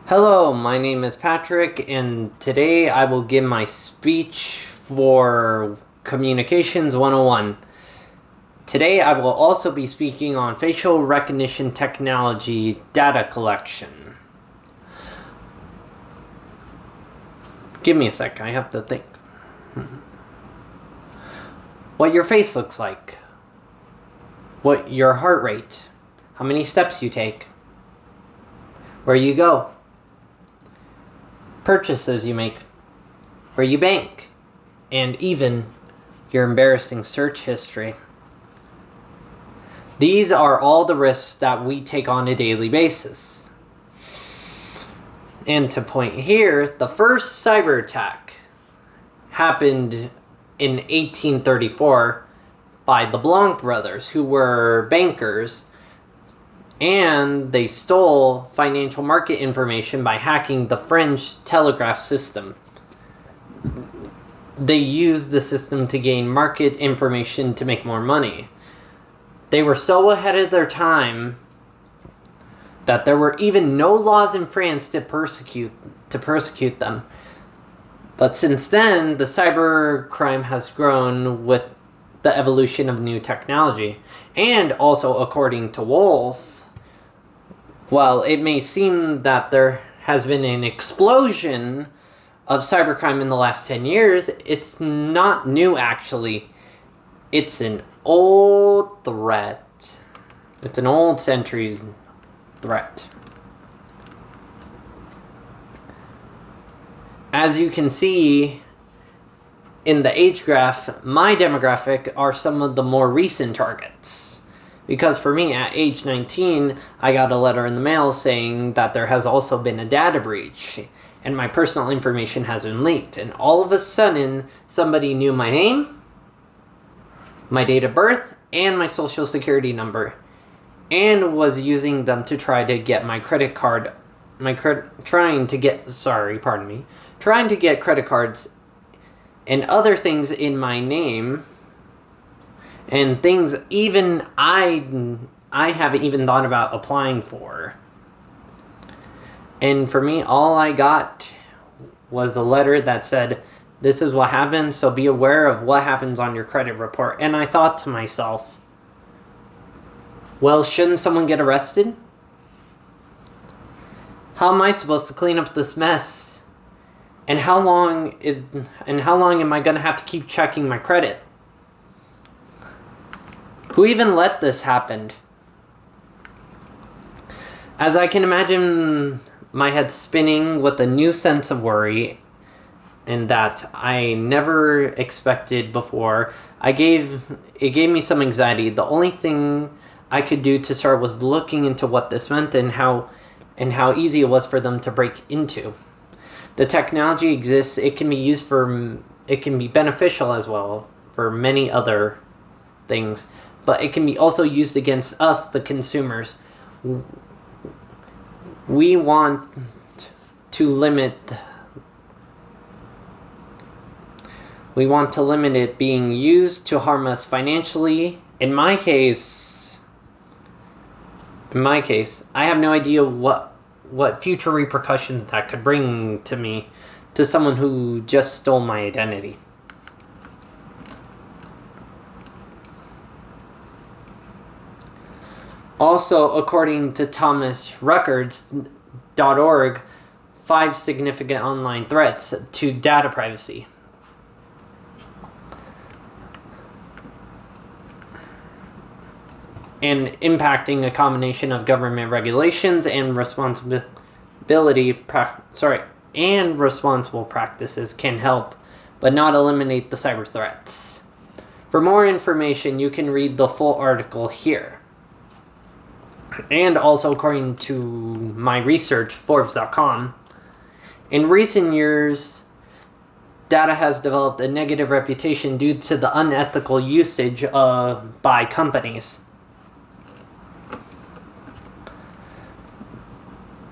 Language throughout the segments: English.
Hello, my name is Patrick, and today I will give my speech for Communications 101. Today I will also be speaking on facial recognition technology data collection. Give me a sec, I have to think. What your face looks like. What your heart rate. How many steps you take. Where you go. Purchases you make, where you bank, and even your embarrassing search history. These are all the risks that we take on a daily basis. And to point here, the first cyber attack happened in 1834 by the Blanc brothers, who were bankers, and they stole financial market information by hacking the French telegraph system. They used the system to gain market information to make more money. They were so ahead of their time that there were even no laws in France to persecute them. But since then, the cyber crime has grown with the evolution of new technology. And also, according to Wolf, while it may seem that there has been an explosion of cybercrime in the last 10 years, it's not new actually. It's an old threat. It's an old centuries threat. As you can see in the age graph, my demographic are some of the more recent targets. Because for me, at age 19, I got a letter in the mail saying that there has also been a data breach and my personal information has been leaked. And all of a sudden, somebody knew my name, my date of birth, and my social security number, and was using them to try to get my credit card, trying to get credit cards and other things in my name. And things even I haven't even thought about applying for. And for me, all I got was a letter that said, "This is what happened, so be aware of what happens on your credit report." And I thought to myself, well, shouldn't someone get arrested? How am I supposed to clean up this mess? And how long am I going to have to keep checking my credit? Who even let this happen? As I can imagine my head spinning with a new sense of worry, and that I never expected before, it gave me some anxiety. The only thing I could do to start was looking into what this meant and how easy it was for them to break into. The technology exists. It can be beneficial as well for many other things. But it can be also used against us, the consumers. We want to limit it being used to harm us financially. In my case, I have no idea what future repercussions that could bring to me, to someone who just stole my identity. Also, according to ThomasRecords.org, 5 significant online threats to data privacy. And impacting a combination of government regulations and responsible practices can help, but not eliminate the cyber threats. For more information, you can read the full article here. And also, according to my research, Forbes.com, in recent years, data has developed a negative reputation due to the unethical usage by companies.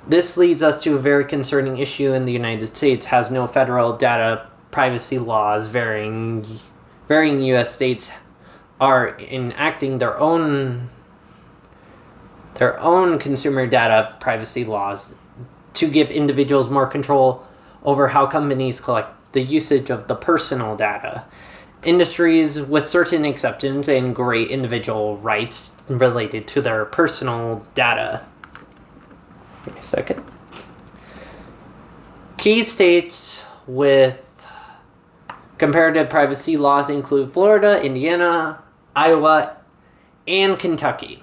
This leads us to a very concerning issue in the United States. Has no federal data privacy laws. Varying U.S. states are enacting their own consumer data privacy laws to give individuals more control over how companies collect the usage of the personal data. Industries with certain exceptions and great individual rights related to their personal data. Give me a second. Key states with comparative privacy laws include Florida, Indiana, Iowa, and Kentucky.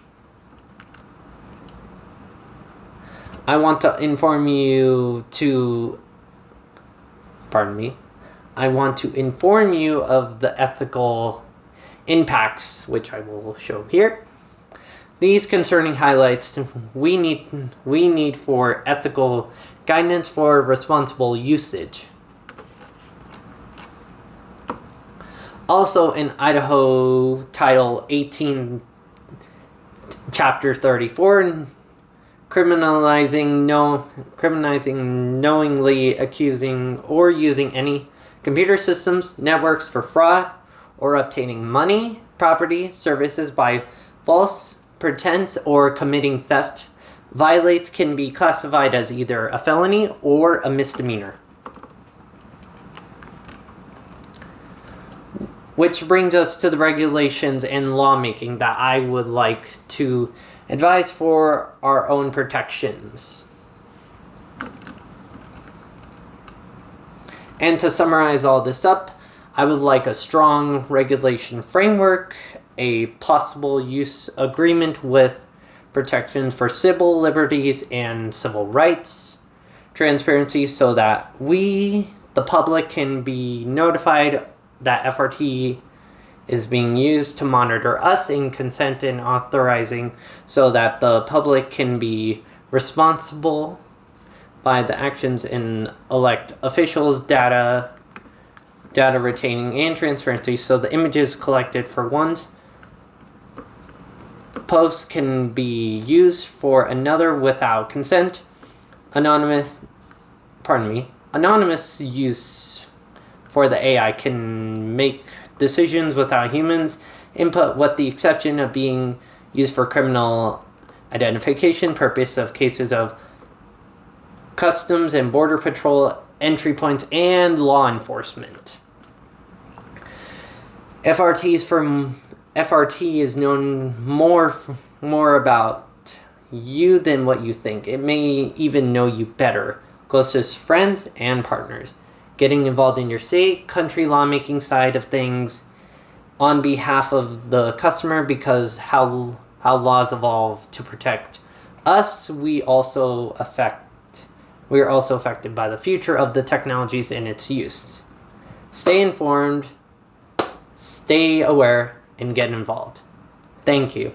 I want to inform you of the ethical impacts, which I will show here. These concerning highlights we need for ethical guidance for responsible usage. Also in Idaho Title 18, Chapter 34, criminalizing knowingly accusing or using any computer systems, networks for fraud or obtaining money, property, services by false pretense or committing theft violates can be classified as either a felony or a misdemeanor. Which brings us to the regulations and lawmaking that I would like to advise for our own protections. And to summarize all this up, I would like a strong regulation framework, a possible use agreement with protections for civil liberties and civil rights, transparency so that we, the public, can be notified that FRT is being used to monitor us, in consent and authorizing so that the public can be responsible by the actions and elect officials, data retaining and transparency so the images collected for one's posts can be used for another without consent. Anonymous use for the AI can make decisions without humans input, with the exception of being used for criminal identification purpose of cases of customs and border patrol entry points and law enforcement. FRT is known more about you than what you think. It may even know you better, closest friends and partners. Getting involved in your state, country lawmaking side of things on behalf of the customer, because how laws evolve to protect us, we are also affected by the future of the technologies and its use. Stay informed, stay aware, and get involved. Thank you.